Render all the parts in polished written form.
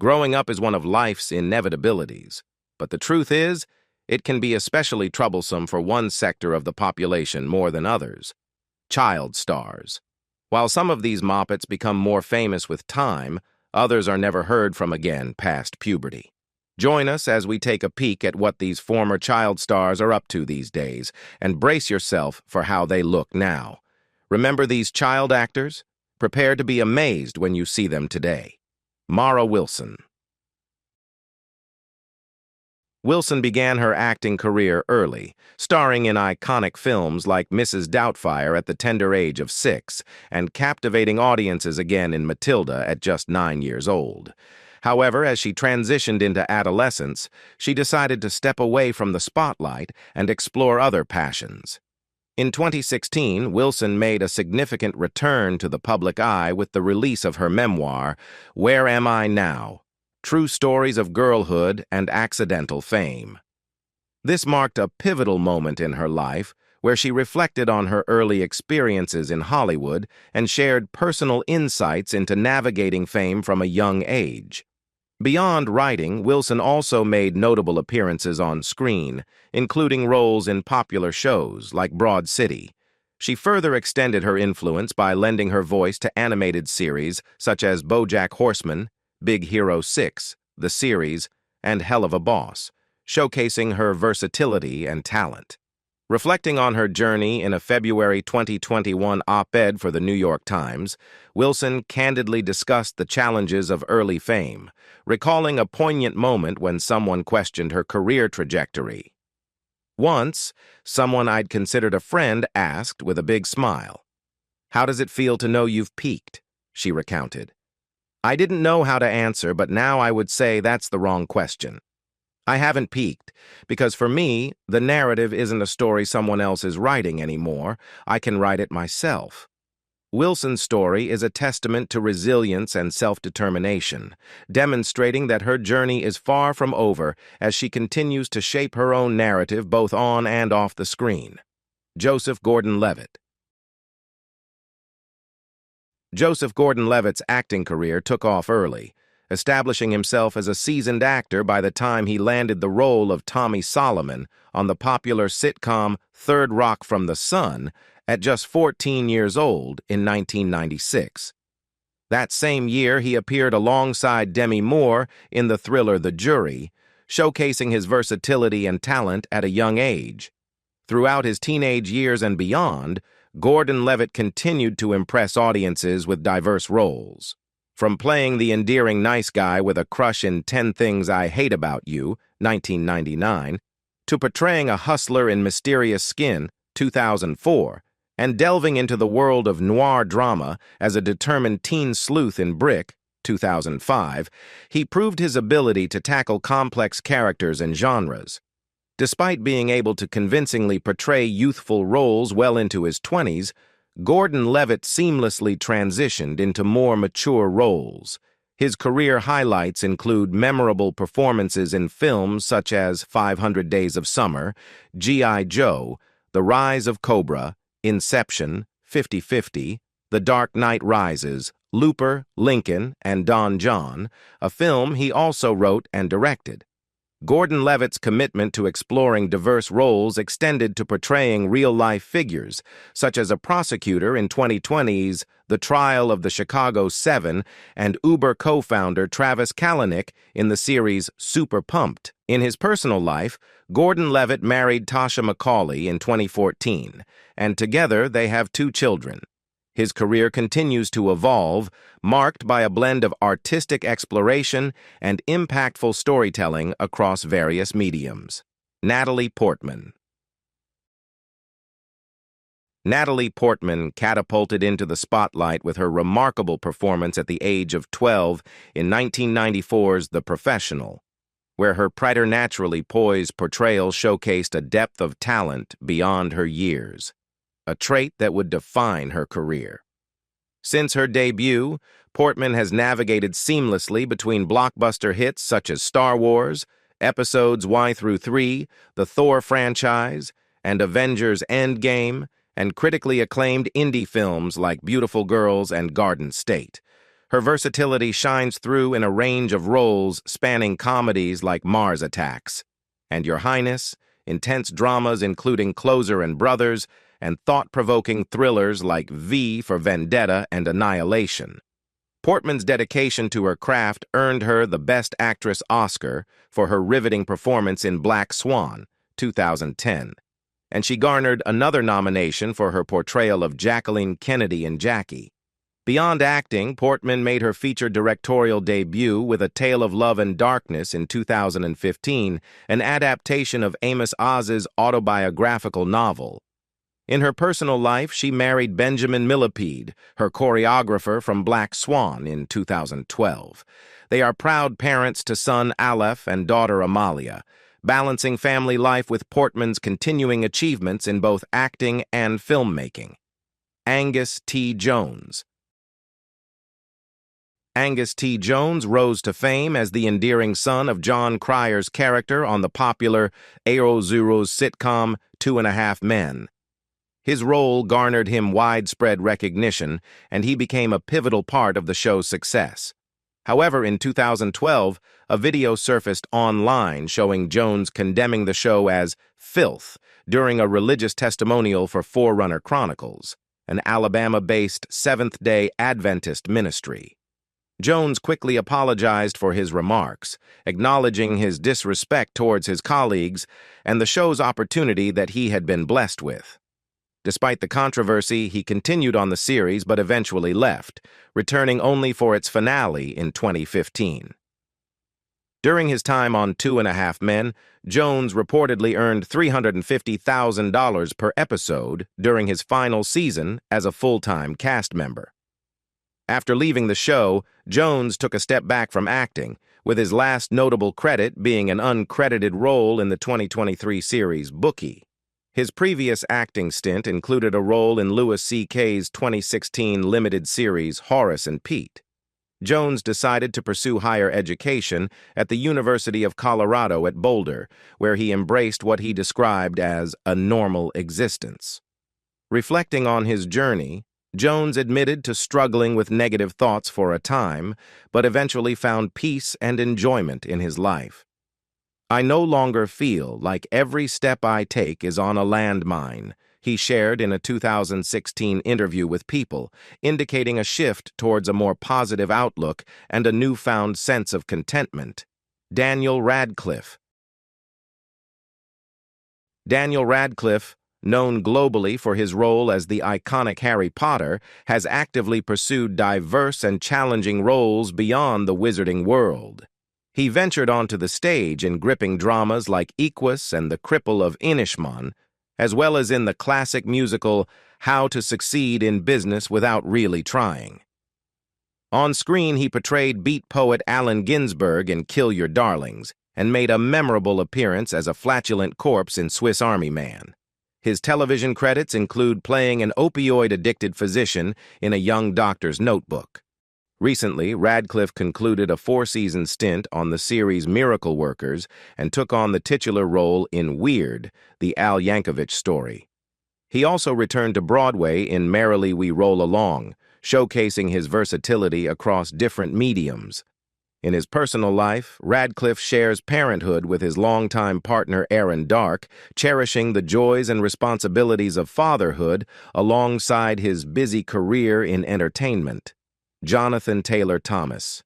Growing up is one of life's inevitabilities, but the truth is, it can be especially troublesome for one sector of the population more than others: child stars. While some of these moppets become more famous with time, others are never heard from again past puberty. Join us as we take a peek at what these former child stars are up to these days, and brace yourself for how they look now. Remember these child actors? Prepare to be amazed when you see them today. Mara Wilson. Wilson began her acting career early, starring in iconic films like Mrs. Doubtfire at the tender age of 6 and captivating audiences again in Matilda at just 9 years old. However, as she transitioned into adolescence, she decided to step away from the spotlight and explore other passions. In 2016, Wilson made a significant return to the public eye with the release of her memoir, Where Am I Now? True Stories of Girlhood and Accidental Fame. This marked a pivotal moment in her life where she reflected on her early experiences in Hollywood and shared personal insights into navigating fame from a young age. Beyond writing, Wilson also made notable appearances on screen, including roles in popular shows like Broad City. She further extended her influence by lending her voice to animated series such as BoJack Horseman, Big Hero 6, The Series, and Hell of a Boss, showcasing her versatility and talent. Reflecting on her journey in a February 2021 op-ed for the New York Times, Wilson candidly discussed the challenges of early fame, recalling a poignant moment when someone questioned her career trajectory. Once, someone I'd considered a friend asked with a big smile, "How does it feel to know you've peaked?" she recounted. "I didn't know how to answer, but now I would say that's the wrong question. I haven't peaked, because for me, the narrative isn't a story someone else is writing anymore. I can write it myself." Wilson's story is a testament to resilience and self-determination, demonstrating that her journey is far from over as she continues to shape her own narrative both on and off the screen. Joseph Gordon-Levitt. Joseph Gordon-Levitt's acting career took off early, establishing himself as a seasoned actor by the time he landed the role of Tommy Solomon on the popular sitcom Third Rock from the Sun at just 14 years old in 1996. That same year, he appeared alongside Demi Moore in the thriller The Jury, showcasing his versatility and talent at a young age. Throughout his teenage years and beyond, Gordon-Levitt continued to impress audiences with diverse roles. From playing the endearing nice guy with a crush in 10 Things I Hate About You, 1999, to portraying a hustler in Mysterious Skin, 2004, and delving into the world of noir drama as a determined teen sleuth in Brick, 2005, he proved his ability to tackle complex characters and genres. Despite being able to convincingly portray youthful roles well into his 20s, Gordon-Levitt seamlessly transitioned into more mature roles. His career highlights include memorable performances in films such as 500 Days of Summer, G.I. Joe, The Rise of Cobra, Inception, 50-50, The Dark Knight Rises, Looper, Lincoln, and Don John, a film he also wrote and directed. Gordon-Levitt's commitment to exploring diverse roles extended to portraying real-life figures, such as a prosecutor in 2020's The Trial of the Chicago 7 and Uber co-founder Travis Kalanick in the series Super Pumped. In his personal life, Gordon-Levitt married Tasha Macaulay in 2014, and together they have 2 children. His career continues to evolve, marked by a blend of artistic exploration and impactful storytelling across various mediums. Natalie Portman. Natalie Portman catapulted into the spotlight with her remarkable performance at the age of 12 in 1994's The Professional, where her preternaturally poised portrayal showcased a depth of talent beyond her years, a trait that would define her career. Since her debut, Portman has navigated seamlessly between blockbuster hits such as Star Wars, Episodes Y through 3, the Thor franchise, and Avengers Endgame, and critically acclaimed indie films like Beautiful Girls and Garden State. Her versatility shines through in a range of roles spanning comedies like Mars Attacks, and Your Highness, intense dramas including Closer and Brothers, and thought-provoking thrillers like V for Vendetta and Annihilation. Portman's dedication to her craft earned her the Best Actress Oscar for her riveting performance in Black Swan, 2010, and she garnered another nomination for her portrayal of Jacqueline Kennedy in Jackie. Beyond acting, Portman made her feature directorial debut with A Tale of Love and Darkness in 2015, an adaptation of Amos Oz's autobiographical novel. In her personal life, she married Benjamin Millepied, her choreographer from Black Swan, in 2012. They are proud parents to son Aleph and daughter Amalia, balancing family life with Portman's continuing achievements in both acting and filmmaking. Angus T Jones. Angus T Jones rose to fame as the endearing son of John Cryer's character on the popular Aero-Zuro's sitcom 2.5 Men. His role garnered him widespread recognition, and he became a pivotal part of the show's success. However, in 2012, a video surfaced online showing Jones condemning the show as filth during a religious testimonial for Forerunner Chronicles, an Alabama-based Seventh-day Adventist ministry. Jones quickly apologized for his remarks, acknowledging his disrespect towards his colleagues and the show's opportunity that he had been blessed with. Despite the controversy, he continued on the series but eventually left, returning only for its finale in 2015. During his time on 2.5 Men, Jones reportedly earned $350,000 per episode during his final season as a full-time cast member. After leaving the show, Jones took a step back from acting, with his last notable credit being an uncredited role in the 2023 series Bookie. His previous acting stint included a role in Louis C.K.'s 2016 limited series Horace and Pete. Jones decided to pursue higher education at the University of Colorado at Boulder, where he embraced what he described as a normal existence. Reflecting on his journey, Jones admitted to struggling with negative thoughts for a time, but eventually found peace and enjoyment in his life. "I no longer feel like every step I take is on a landmine," he shared in a 2016 interview with People, indicating a shift towards a more positive outlook and a newfound sense of contentment. Daniel Radcliffe. Daniel Radcliffe, known globally for his role as the iconic Harry Potter, has actively pursued diverse and challenging roles beyond the wizarding world. He ventured onto the stage in gripping dramas like Equus and The Cripple of Inishmon, as well as in the classic musical How to Succeed in Business Without Really Trying. On screen, he portrayed beat poet Allen Ginsberg in Kill Your Darlings and made a memorable appearance as a flatulent corpse in Swiss Army Man. His television credits include playing an opioid-addicted physician in A Young Doctor's Notebook. Recently, Radcliffe concluded a 4-season stint on the series Miracle Workers and took on the titular role in Weird, the Al Yankovic story. He also returned to Broadway in Merrily We Roll Along, showcasing his versatility across different mediums. In his personal life, Radcliffe shares parenthood with his longtime partner Aaron Dark, cherishing the joys and responsibilities of fatherhood alongside his busy career in entertainment. Jonathan Taylor Thomas.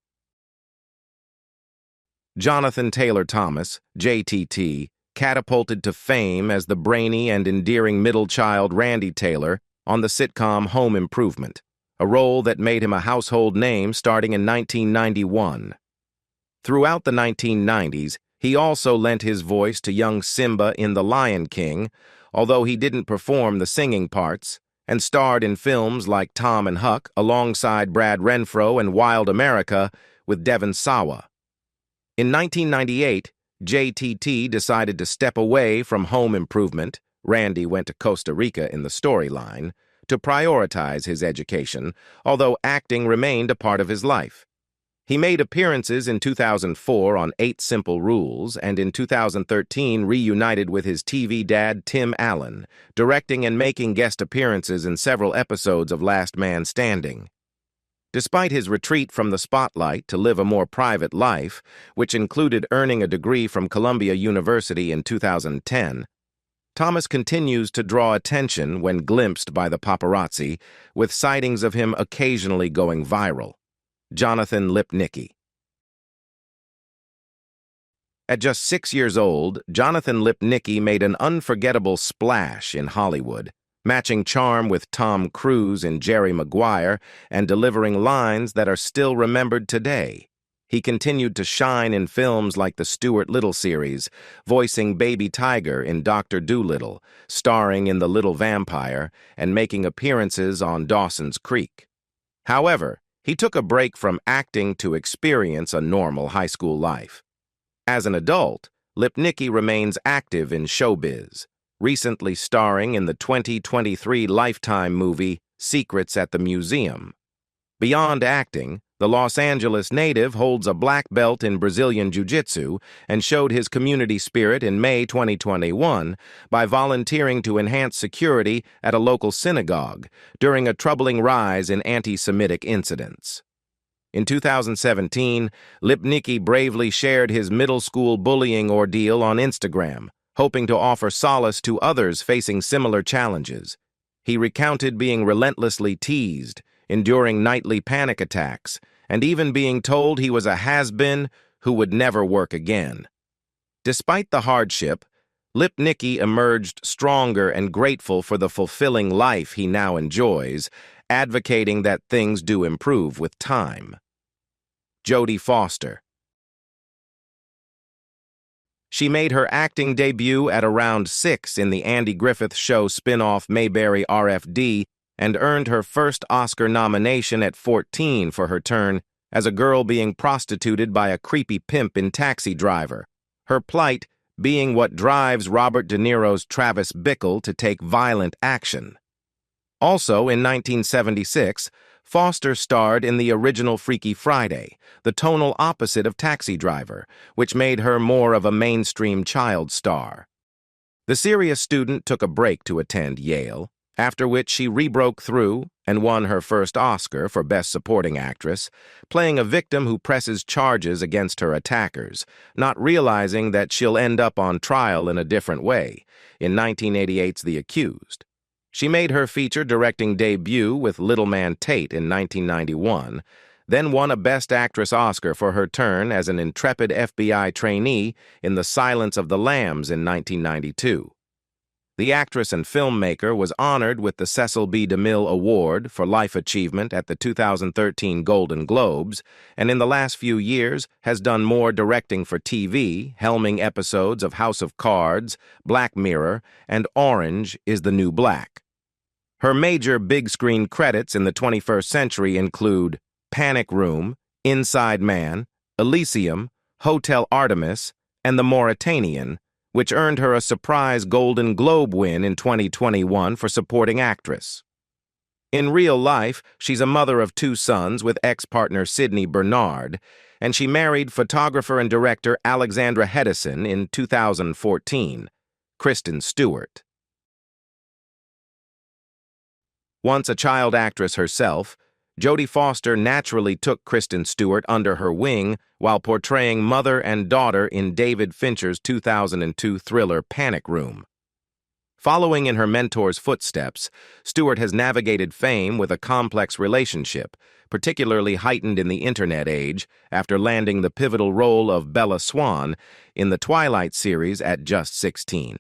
Jonathan Taylor Thomas, JTT, catapulted to fame as the brainy and endearing middle child Randy Taylor on the sitcom Home Improvement, a role that made him a household name starting in 1991. Throughout the 1990s, he also lent his voice to young Simba in The Lion King, although he didn't perform the singing parts, and starred in films like Tom and Huck alongside Brad Renfro and Wild America with Devon Sawa. In 1998, JTT decided to step away from Home Improvement. Randy went to Costa Rica in the storyline to prioritize his education, although acting remained a part of his life. He made appearances in 2004 on 8 Simple Rules and in 2013 reunited with his TV dad Tim Allen, directing and making guest appearances in several episodes of Last Man Standing. Despite his retreat from the spotlight to live a more private life, which included earning a degree from Columbia University in 2010, Thomas continues to draw attention when glimpsed by the paparazzi, with sightings of him occasionally going viral. Jonathan Lipnicki. At just 6 years old, Jonathan Lipnicki made an unforgettable splash in Hollywood, matching charm with Tom Cruise and Jerry Maguire and delivering lines that are still remembered today. He continued to shine in films like the Stuart Little series, voicing Baby Tiger in Dr. Dolittle, starring in The Little Vampire, and making appearances on Dawson's Creek. However, he took a break from acting to experience a normal high school life. As an adult, Lipnicki remains active in showbiz, recently starring in the 2023 Lifetime movie Secrets at the Museum. Beyond acting, the Los Angeles native holds a black belt in Brazilian Jiu-Jitsu and showed his community spirit in May 2021 by volunteering to enhance security at a local synagogue during a troubling rise in anti-Semitic incidents. In 2017, Lipnicki bravely shared his middle school bullying ordeal on Instagram, hoping to offer solace to others facing similar challenges. He recounted being relentlessly teased, enduring nightly panic attacks, and even being told he was a has-been who would never work again. Despite the hardship, Lipnicki emerged stronger and grateful for the fulfilling life he now enjoys, advocating that things do improve with time. Jodie Foster. She made her acting debut at around 6 in the Andy Griffith Show spin-off Mayberry RFD and earned her first Oscar nomination at 14 for her turn as a girl being prostituted by a creepy pimp in Taxi Driver, her plight being what drives Robert De Niro's Travis Bickle to take violent action. Also in 1976, Foster starred in the original Freaky Friday, the tonal opposite of Taxi Driver, which made her more of a mainstream child star. The serious student took a break to attend Yale, after which she rebroke through and won her first Oscar for Best Supporting Actress, playing a victim who presses charges against her attackers, not realizing that she'll end up on trial in a different way, in 1988's The Accused. She made her feature-directing debut with Little Man Tate in 1991, then won a Best Actress Oscar for her turn as an intrepid FBI trainee in The Silence of the Lambs in 1992. The actress and filmmaker was honored with the Cecil B. DeMille Award for Life Achievement at the 2013 Golden Globes, and in the last few years has done more directing for TV, helming episodes of House of Cards, Black Mirror, and Orange is the New Black. Her major big-screen credits in the 21st century include Panic Room, Inside Man, Elysium, Hotel Artemis, and The Mauritanian, which earned her a surprise Golden Globe win in 2021 for supporting actress. In real life, she's a mother of 2 sons with ex-partner Sidney Bernard, and she married photographer and director Alexandra Hedison in 2014, Kristen Stewart. Once a child actress herself, Jodie Foster naturally took Kristen Stewart under her wing while portraying mother and daughter in David Fincher's 2002 thriller Panic Room. Following in her mentor's footsteps, Stewart has navigated fame with a complex relationship, particularly heightened in the internet age after landing the pivotal role of Bella Swan in the Twilight series at just 16.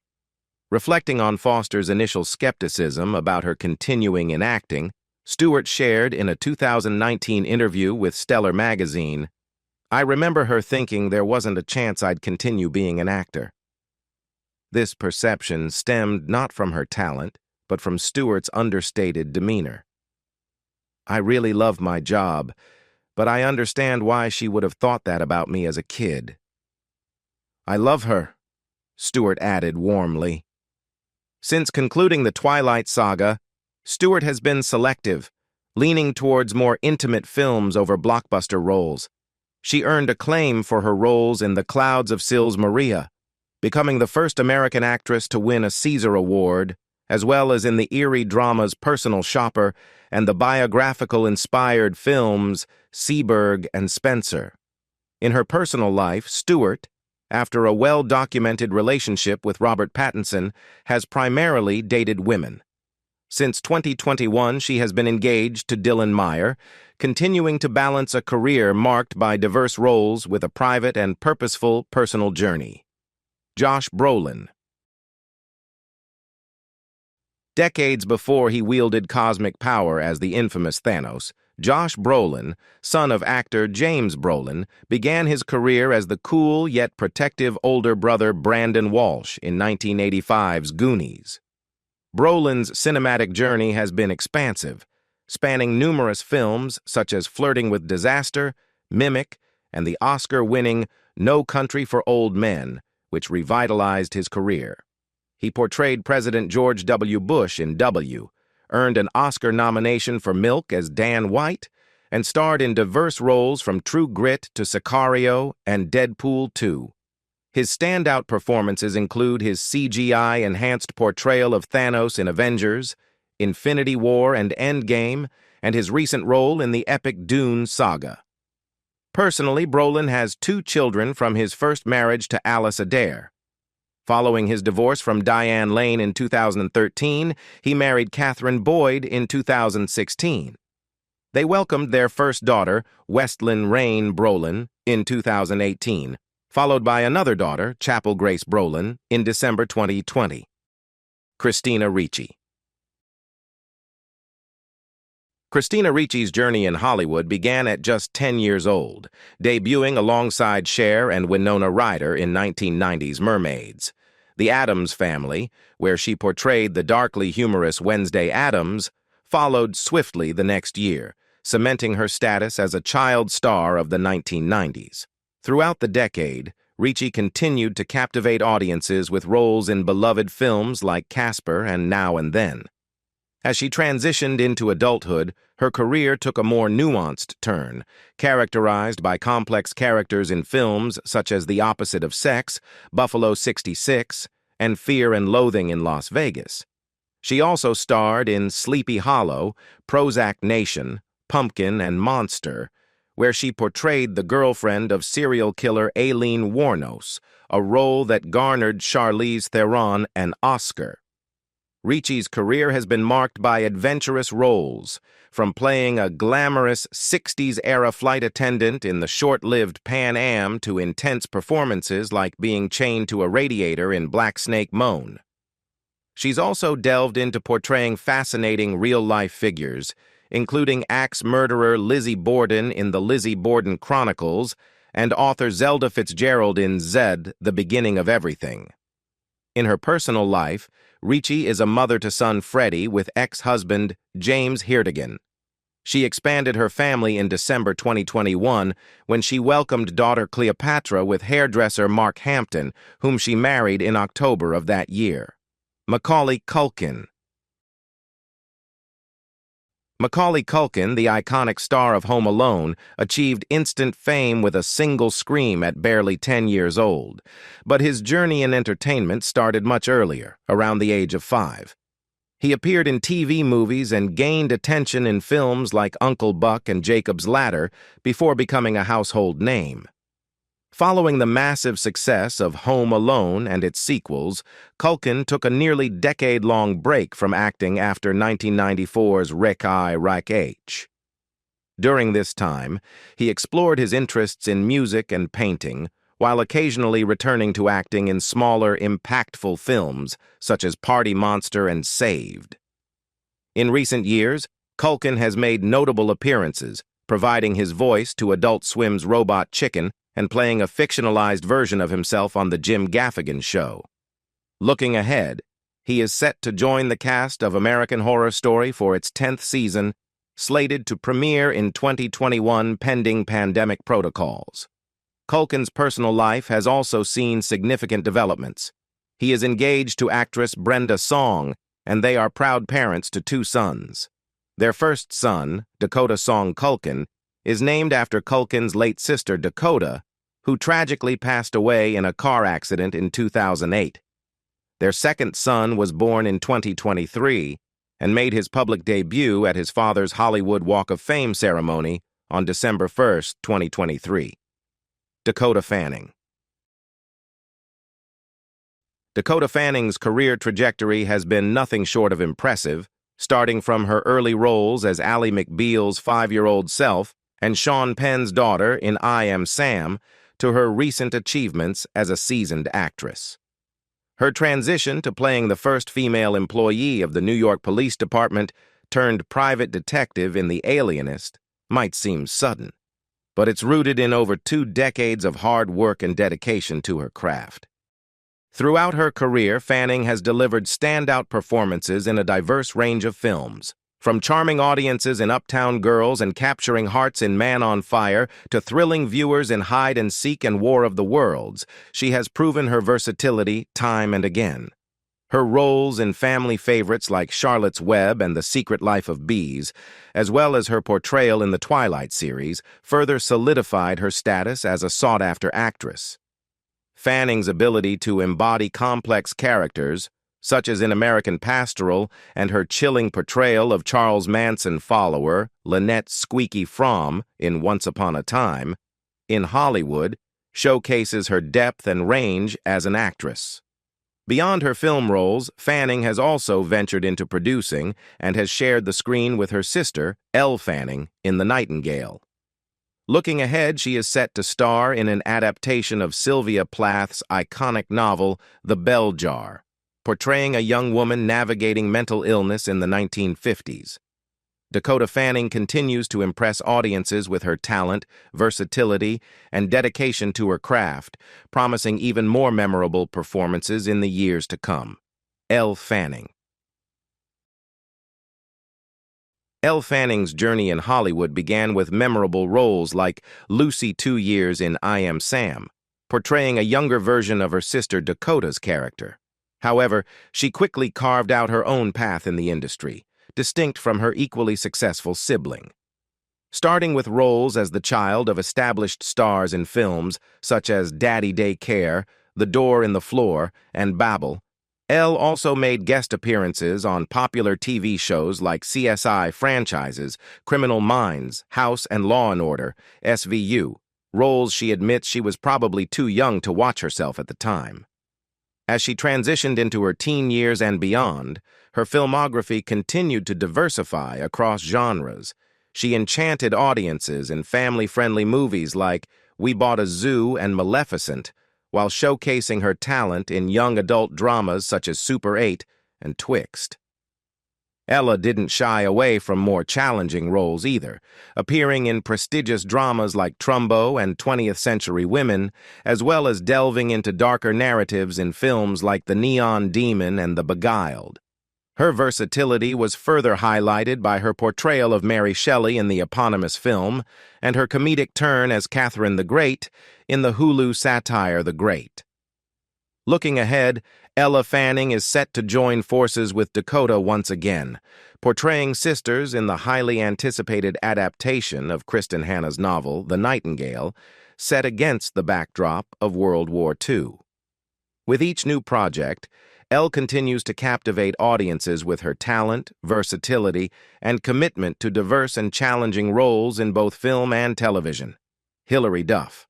Reflecting on Foster's initial skepticism about her continuing in acting, Stewart shared in a 2019 interview with Stellar magazine, "I remember her thinking there wasn't a chance I'd continue being an actor." This perception stemmed not from her talent, but from Stewart's understated demeanor. "I really love my job, but I understand why she would have thought that about me as a kid." "I love her," Stewart added warmly. Since concluding the Twilight saga, Stewart has been selective, leaning towards more intimate films over blockbuster roles. She earned acclaim for her roles in The Clouds of Sils Maria, becoming the first American actress to win a Caesar Award as well as in the eerie dramas Personal Shopper and the biographical-inspired films Seberg and Spencer. In her personal life, Stewart, after a well-documented relationship with Robert Pattinson, has primarily dated women. Since 2021, she has been engaged to Dylan Meyer, continuing to balance a career marked by diverse roles with a private and purposeful personal journey. Josh Brolin. Decades before he wielded cosmic power as the infamous Thanos, Josh Brolin, son of actor James Brolin, began his career as the cool yet protective older brother Brandon Walsh in 1985's Goonies. Brolin's cinematic journey has been expansive, spanning numerous films such as Flirting with Disaster, Mimic, and the Oscar-winning No Country for Old Men, which revitalized his career. He portrayed President George W. Bush in W, earned an Oscar nomination for Milk as Dan White, and starred in diverse roles from True Grit to Sicario and Deadpool 2. His standout performances include his CGI-enhanced portrayal of Thanos in Avengers, Infinity War and Endgame, and his recent role in the epic Dune saga. Personally, Brolin has 2 children from his first marriage to Alice Adair. Following his divorce from Diane Lane in 2013, he married Catherine Boyd in 2016. They welcomed their first daughter, Westlyn Rain Brolin, in 2018, followed by another daughter, Chapel Grace Brolin, in December 2020. Christina Ricci. Christina Ricci's journey in Hollywood began at just 10 years old, debuting alongside Cher and Winona Ryder in 1990's Mermaids. The Addams Family, where she portrayed the darkly humorous Wednesday Addams, followed swiftly the next year, cementing her status as a child star of the 1990s. Throughout the decade, Ricci continued to captivate audiences with roles in beloved films like Casper and Now and Then. As she transitioned into adulthood, her career took a more nuanced turn, characterized by complex characters in films such as The Opposite of Sex, Buffalo 66, and Fear and Loathing in Las Vegas. She also starred in Sleepy Hollow, Prozac Nation, Pumpkin, and Monster, where she portrayed the girlfriend of serial killer Aileen Wuornos, a role that garnered Charlize Theron an Oscar. Ricci's career has been marked by adventurous roles, from playing a glamorous 60s-era flight attendant in the short-lived Pan Am to intense performances like being chained to a radiator in Black Snake Moan. She's also delved into portraying fascinating real-life figures, including axe murderer Lizzie Borden in the Lizzie Borden Chronicles and author Zelda Fitzgerald in Zed, The Beginning of Everything. In her personal life, Ricci is a mother to son Freddie with ex-husband James Hirtigan. She expanded her family in December 2021 when she welcomed daughter Cleopatra with hairdresser Mark Hampton, whom she married in October of that year. Macaulay Culkin. Macaulay Culkin, the iconic star of Home Alone, achieved instant fame with a single scream at barely 10 years old. But his journey in entertainment started much earlier, around the age of 5. He appeared in TV movies and gained attention in films like Uncle Buck and Jacob's Ladder before becoming a household name. Following the massive success of Home Alone and its sequels, Culkin took a nearly decade-long break from acting after 1994's Rick I, Reich H. During this time, he explored his interests in music and painting, while occasionally returning to acting in smaller, impactful films such as Party Monster and Saved. In recent years, Culkin has made notable appearances, providing his voice to Adult Swim's Robot Chicken and playing a fictionalized version of himself on The Jim Gaffigan Show. Looking ahead, he is set to join the cast of American Horror Story for its 10th season, slated to premiere in 2021 pending pandemic protocols. Culkin's personal life has also seen significant developments. He is engaged to actress Brenda Song, and they are proud parents to 2 sons. Their first son, Dakota Song Culkin, is named after Culkin's late sister Dakota, who tragically passed away in a car accident in 2008. Their second son was born in 2023 and made his public debut at his father's Hollywood Walk of Fame ceremony on December 1st, 2023. Dakota Fanning. Dakota Fanning's career trajectory has been nothing short of impressive, starting from her early roles as Ally McBeal's 5-year-old self and Sean Penn's daughter in I Am Sam to her recent achievements as a seasoned actress. Her transition to playing the first female employee of the New York Police Department turned private detective in The Alienist might seem sudden, but it's rooted in over 2 decades of hard work and dedication to her craft. Throughout her career, Fanning has delivered standout performances in a diverse range of films. From charming audiences in Uptown Girls and capturing hearts in Man on Fire to thrilling viewers in Hide and Seek and War of the Worlds, she has proven her versatility time and again. Her roles in family favorites like Charlotte's Web and The Secret Life of Bees, as well as her portrayal in the Twilight series, further solidified her status as a sought-after actress. Fanning's ability to embody complex characters, such as in American Pastoral and her chilling portrayal of Charles Manson follower Lynette Squeaky Fromm in Once Upon a Time, in Hollywood, showcases her depth and range as an actress. Beyond her film roles, Fanning has also ventured into producing and has shared the screen with her sister, Elle Fanning, in The Nightingale. Looking ahead, she is set to star in an adaptation of Sylvia Plath's iconic novel, The Bell Jar, portraying a young woman navigating mental illness in the 1950s. Dakota Fanning continues to impress audiences with her talent, versatility, and dedication to her craft, promising even more memorable performances in the years to come. Elle Fanning. Elle Fanning's journey in Hollywood began with memorable roles like Lucy 2 years in I Am Sam, portraying a younger version of her sister Dakota's character. However, she quickly carved out her own path in the industry, distinct from her equally successful sibling. Starting with roles as the child of established stars in films such as Daddy Day Care, The Door in the Floor, and Babel, Elle also made guest appearances on popular TV shows like CSI franchises, Criminal Minds, House and Law & Order, SVU, roles she admits she was probably too young to watch herself at the time. As she transitioned into her teen years and beyond, her filmography continued to diversify across genres. She enchanted audiences in family-friendly movies like We Bought a Zoo and Maleficent, while showcasing her talent in young adult dramas such as Super 8 and Twixt. Ella didn't shy away from more challenging roles either, appearing in prestigious dramas like Trumbo and 20th Century Women, as well as delving into darker narratives in films like The Neon Demon and The Beguiled. Her versatility was further highlighted by her portrayal of Mary Shelley in the eponymous film and her comedic turn as Catherine the Great in the Hulu satire The Great. Looking ahead, Elle Fanning is set to join forces with Dakota once again, portraying sisters in the highly anticipated adaptation of Kristen Hanna's novel, The Nightingale, set against the backdrop of World War II. With each new project, Elle continues to captivate audiences with her talent, versatility, and commitment to diverse and challenging roles in both film and television. Hilary Duff.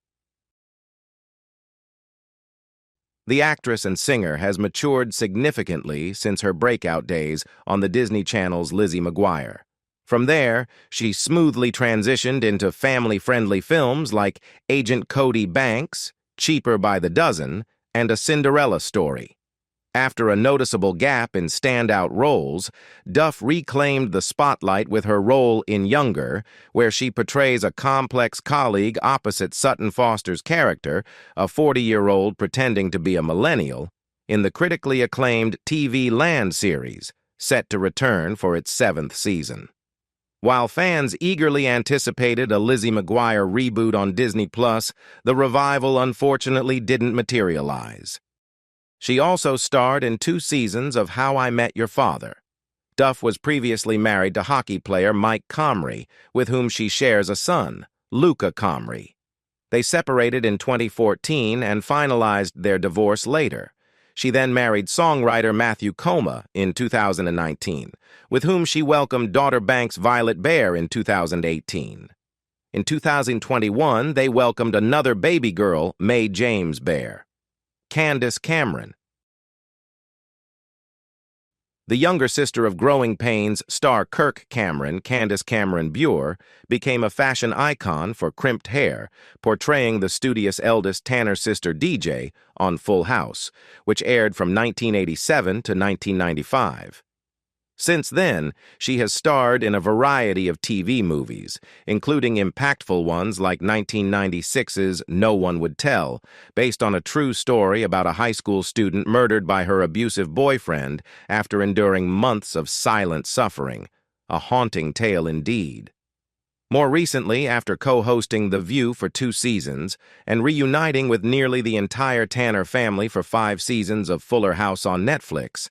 The actress and singer has matured significantly since her breakout days on the Disney Channel's Lizzie McGuire. From there, she smoothly transitioned into family-friendly films like Agent Cody Banks, Cheaper by the Dozen, and A Cinderella Story. After a noticeable gap in standout roles, Duff reclaimed the spotlight with her role in Younger, where she portrays a complex colleague opposite Sutton Foster's character, a 40-year-old pretending to be a millennial, in the critically acclaimed TV Land series, set to return for its 7th season. While fans eagerly anticipated a Lizzie McGuire reboot on Disney+, the revival unfortunately didn't materialize. She also starred in 2 seasons of How I Met Your Father. Duff was previously married to hockey player Mike Comrie, with whom she shares a son, Luca Comrie. They separated in 2014 and finalized their divorce later. She then married songwriter Matthew Coma in 2019, with whom she welcomed daughter Banks Violet Bear in 2018. In 2021, they welcomed another baby girl, Mae James Bear. Candice Cameron. The younger sister of Growing Pains star Kirk Cameron, Candice Cameron Bure, became a fashion icon for crimped hair, portraying the studious eldest Tanner sister DJ on Full House, which aired from 1987 to 1995. Since then, she has starred in a variety of TV movies, including impactful ones like 1996's No One Would Tell, based on a true story about a high school student murdered by her abusive boyfriend after enduring months of silent suffering. A haunting tale indeed. More recently, after co-hosting The View for 2 seasons and reuniting with nearly the entire Tanner family for 5 seasons of Fuller House on Netflix,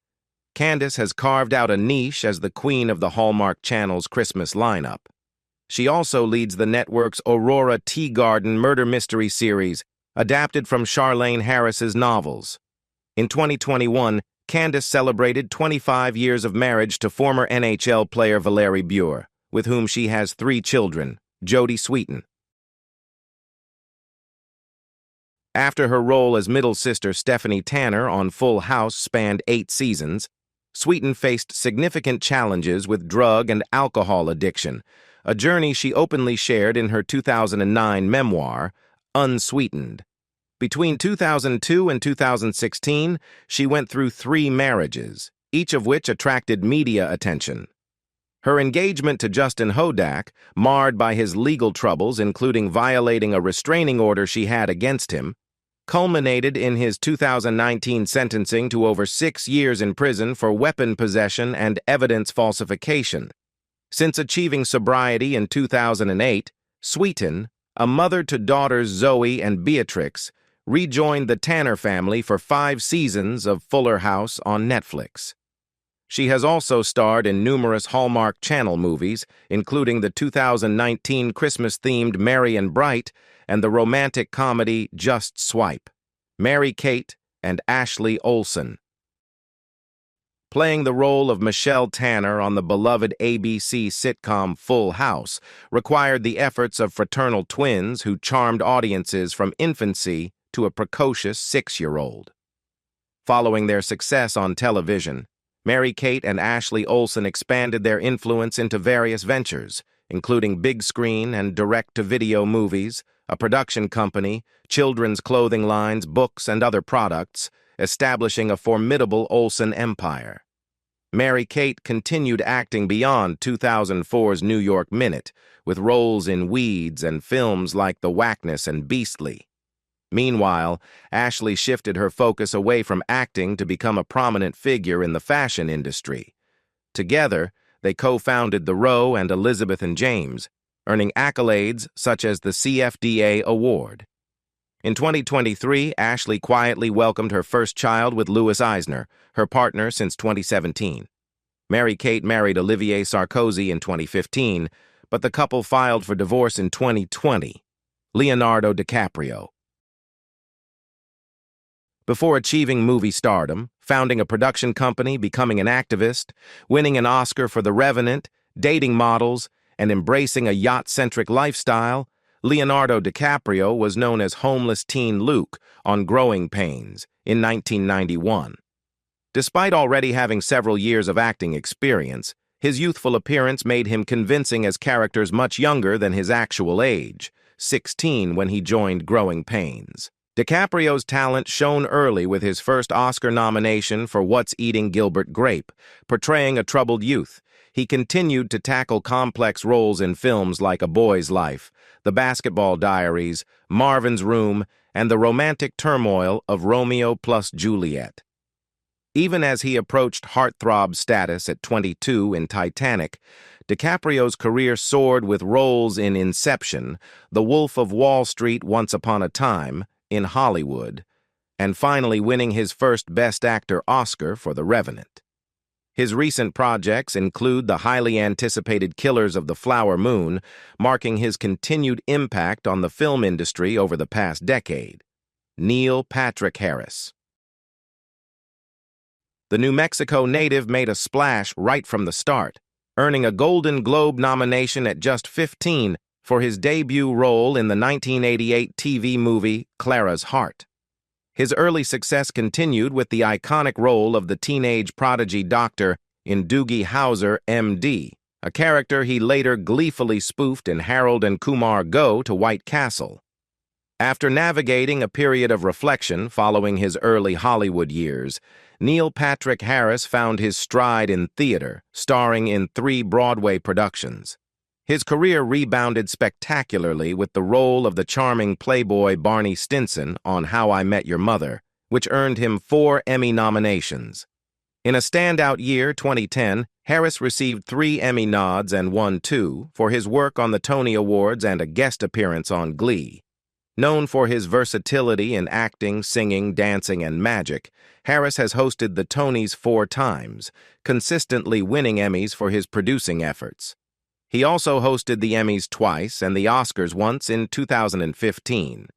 Candice has carved out a niche as the queen of the Hallmark Channel's Christmas lineup. She also leads the network's Aurora Tea Garden murder mystery series, adapted from Charlaine Harris's novels. In 2021, Candice celebrated 25 years of marriage to former NHL player Valeri Bure, with whom she has 3 children, Jodie Sweetin. After her role as middle sister Stephanie Tanner on Full House spanned 8 seasons, Sweetin faced significant challenges with drug and alcohol addiction, a journey she openly shared in her 2009 memoir, Unsweetened. Between 2002 and 2016, she went through 3 marriages, each of which attracted media attention. Her engagement to Justin Hodak, marred by his legal troubles including violating a restraining order she had against him, culminated in his 2019 sentencing to over 6 years in prison for weapon possession and evidence falsification. Since achieving sobriety in 2008, Sweetin, a mother to daughters Zoe and Beatrix, rejoined the Tanner family for 5 seasons of Fuller House on Netflix. She has also starred in numerous Hallmark Channel movies, including the 2019 Christmas-themed Merry and Bright and the romantic comedy Just Swipe, Mary-Kate and Ashley Olsen. Playing the role of Michelle Tanner on the beloved ABC sitcom Full House required the efforts of fraternal twins who charmed audiences from infancy to a precocious 6-year-old. Following their success on television, Mary-Kate and Ashley Olsen expanded their influence into various ventures, including big screen and direct-to-video movies, a production company, children's clothing lines, books, and other products, establishing a formidable Olsen empire. Mary-Kate continued acting beyond 2004's New York Minute, with roles in Weeds and films like The Whackness and Beastly. Meanwhile, Ashley shifted her focus away from acting to become a prominent figure in the fashion industry. Together, they co-founded The Row and Elizabeth and James, earning accolades such as the CFDA Award. In 2023, Ashley quietly welcomed her first child with Louis Eisner, her partner since 2017. Mary-Kate married Olivier Sarkozy in 2015, but the couple filed for divorce in 2020. Leonardo DiCaprio. Before achieving movie stardom, founding a production company, becoming an activist, winning an Oscar for The Revenant, dating models, and embracing a yacht-centric lifestyle, Leonardo DiCaprio was known as homeless teen Luke on Growing Pains in 1991. Despite already having several years of acting experience, his youthful appearance made him convincing as characters much younger than his actual age, 16 when he joined Growing Pains. DiCaprio's talent shone early with his first Oscar nomination for What's Eating Gilbert Grape, portraying a troubled youth. He continued to tackle complex roles in films like A Boy's Life, The Basketball Diaries, Marvin's Room, and the romantic turmoil of Romeo plus Juliet. Even as he approached heartthrob status at 22 in Titanic, DiCaprio's career soared with roles in Inception, The Wolf of Wall Street Once Upon a Time, in Hollywood, and finally winning his first Best Actor Oscar for The Revenant. His recent projects include the highly anticipated Killers of the Flower Moon, marking his continued impact on the film industry over the past decade. Neil Patrick Harris. The New Mexico native made a splash right from the start, earning a Golden Globe nomination at just 15 for his debut role in the 1988 TV movie Clara's Heart. His early success continued with the iconic role of the teenage prodigy doctor in Doogie Howser, M.D., a character he later gleefully spoofed in Harold and Kumar Go to White Castle. After navigating a period of reflection following his early Hollywood years, Neil Patrick Harris found his stride in theater, starring in 3 Broadway productions. His career rebounded spectacularly with the role of the charming playboy Barney Stinson on How I Met Your Mother, which earned him 4 Emmy nominations. In a standout year, 2010, Harris received 3 Emmy nods and won 2 for his work on the Tony Awards and a guest appearance on Glee. Known for his versatility in acting, singing, dancing, and magic, Harris has hosted the Tonys 4 times, consistently winning Emmys for his producing efforts. He also hosted the Emmys twice and the Oscars once in 2015.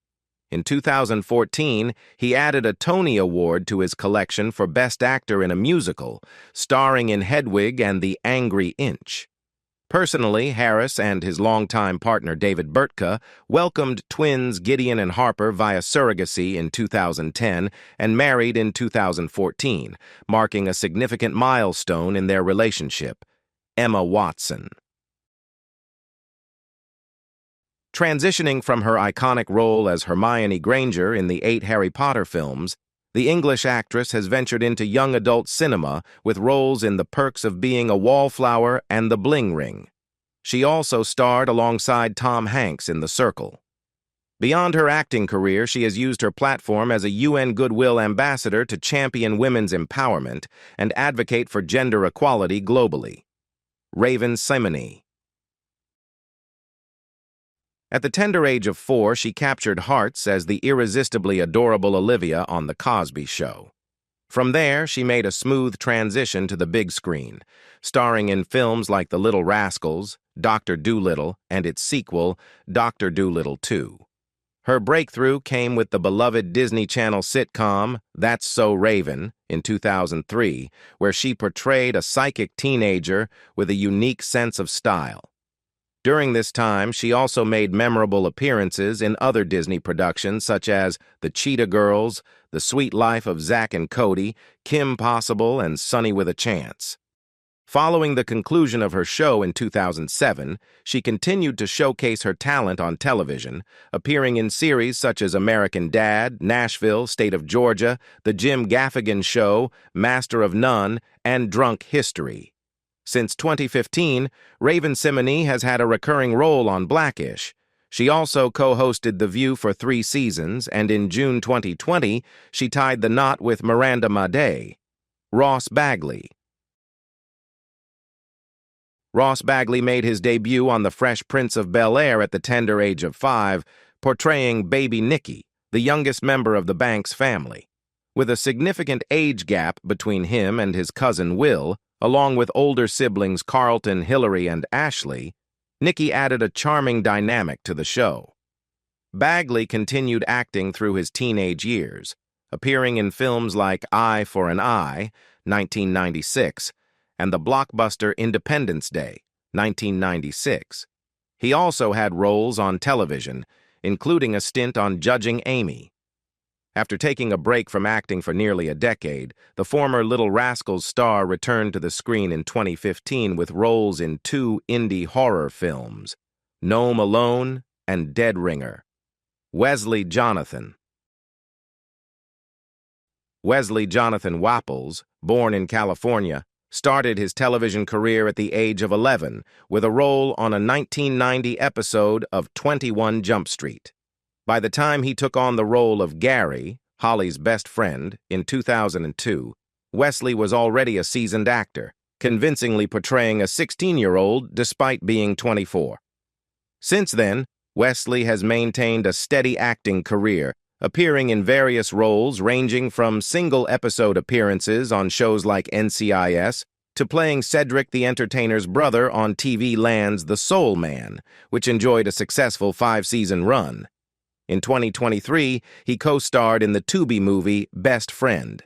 In 2014, he added a Tony Award to his collection for Best Actor in a Musical, starring in Hedwig and the Angry Inch. Personally, Harris and his longtime partner David Burtka welcomed twins Gideon and Harper via surrogacy in 2010 and married in 2014, marking a significant milestone in their relationship. Emma Watson. Transitioning from her iconic role as Hermione Granger in the 8 Harry Potter films, the English actress has ventured into young adult cinema with roles in The Perks of Being a Wallflower and The Bling Ring. She also starred alongside Tom Hanks in The Circle. Beyond her acting career, she has used her platform as a UN Goodwill ambassador to champion women's empowerment and advocate for gender equality globally. Symone. At the tender age of 4, she captured hearts as the irresistibly adorable Olivia on The Cosby Show. From there, she made a smooth transition to the big screen, starring in films like The Little Rascals, Dr. Dolittle, and its sequel, Dr. Dolittle 2. Her breakthrough came with the beloved Disney Channel sitcom That's So Raven in 2003, where she portrayed a psychic teenager with a unique sense of style. During this time, she also made memorable appearances in other Disney productions such as The Cheetah Girls, The Sweet Life of Zack and Cody, Kim Possible, and Sunny with a Chance. Following the conclusion of her show in 2007, she continued to showcase her talent on television, appearing in series such as American Dad, Nashville, State of Georgia, The Jim Gaffigan Show, Master of None, and Drunk History. Since 2015, Symone has had a recurring role on Blackish. She also co-hosted The View for 3 seasons, and in June 2020, she tied the knot with Miranda Madej. Ross Bagley. Ross Bagley made his debut on The Fresh Prince of Bel-Air at the tender age of 5, portraying baby Nikki, the youngest member of the Banks family. With a significant age gap between him and his cousin Will, along with older siblings Carlton, Hilary, and Ashley, Nikki added a charming dynamic to the show. Bagley continued acting through his teenage years, appearing in films like Eye for an Eye, 1996, and the blockbuster Independence Day, 1996. He also had roles on television, including a stint on Judging Amy. After taking a break from acting for nearly a decade, the former Little Rascals star returned to the screen in 2015 with roles in 2 indie horror films, Gnome Alone and Dead Ringer. Wesley Jonathan. Wesley Jonathan Wapples, born in California, started his television career at the age of 11 with a role on a 1990 episode of 21 Jump Street. By the time he took on the role of Gary, Holly's best friend, in 2002, Wesley was already a seasoned actor, convincingly portraying a 16-year-old despite being 24. Since then, Wesley has maintained a steady acting career, appearing in various roles ranging from single-episode appearances on shows like NCIS to playing Cedric the Entertainer's brother on TV Land's The Soul Man, which enjoyed a successful 5-season run. In 2023, he co-starred in the Tubi movie Best Friend.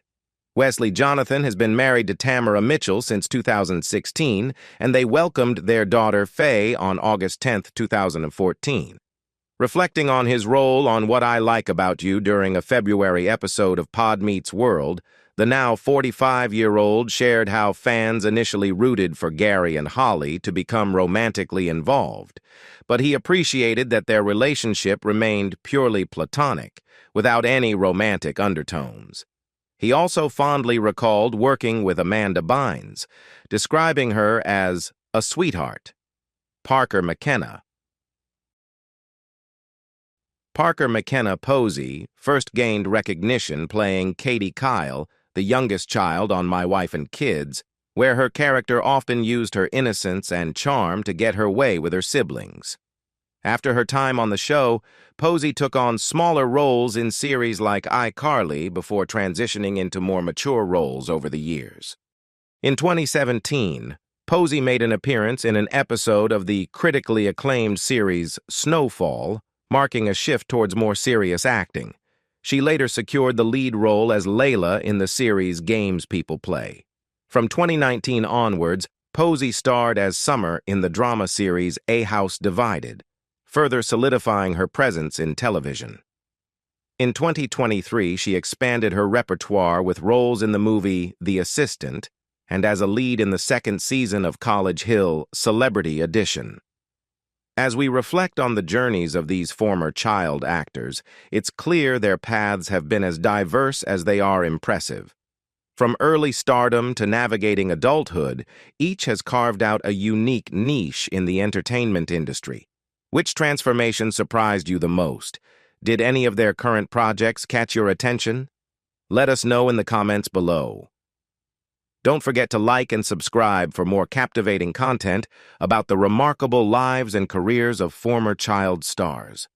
Wesley Jonathan has been married to Tamara Mitchell since 2016, and they welcomed their daughter Faye on August 10, 2014. Reflecting on his role on What I Like About You during a February episode of Pod Meets World, the now 45-year-old shared how fans initially rooted for Gary and Holly to become romantically involved, but he appreciated that their relationship remained purely platonic, without any romantic undertones. He also fondly recalled working with Amanda Bynes, describing her as a sweetheart. McKenna Posie first gained recognition playing Katie Kyle, the youngest child on My Wife and Kids, where her character often used her innocence and charm to get her way with her siblings. After her time on the show, Posie took on smaller roles in series like iCarly before transitioning into more mature roles over the years. In 2017, Posie made an appearance in an episode of the critically acclaimed series Snowfall, marking a shift towards more serious acting. She later secured the lead role as Layla in the series Games People Play. From 2019 onwards, Posie starred as Summer in the drama series A House Divided, further solidifying her presence in television. In 2023, she expanded her repertoire with roles in the movie The Assistant and as a lead in the second season of College Hill Celebrity Edition. As we reflect on the journeys of these former child actors, it's clear their paths have been as diverse as they are impressive. From early stardom to navigating adulthood, each has carved out a unique niche in the entertainment industry. Which transformation surprised you the most? Did any of their current projects catch your attention? Let us know in the comments below. Don't forget to like and subscribe for more captivating content about the remarkable lives and careers of former child stars.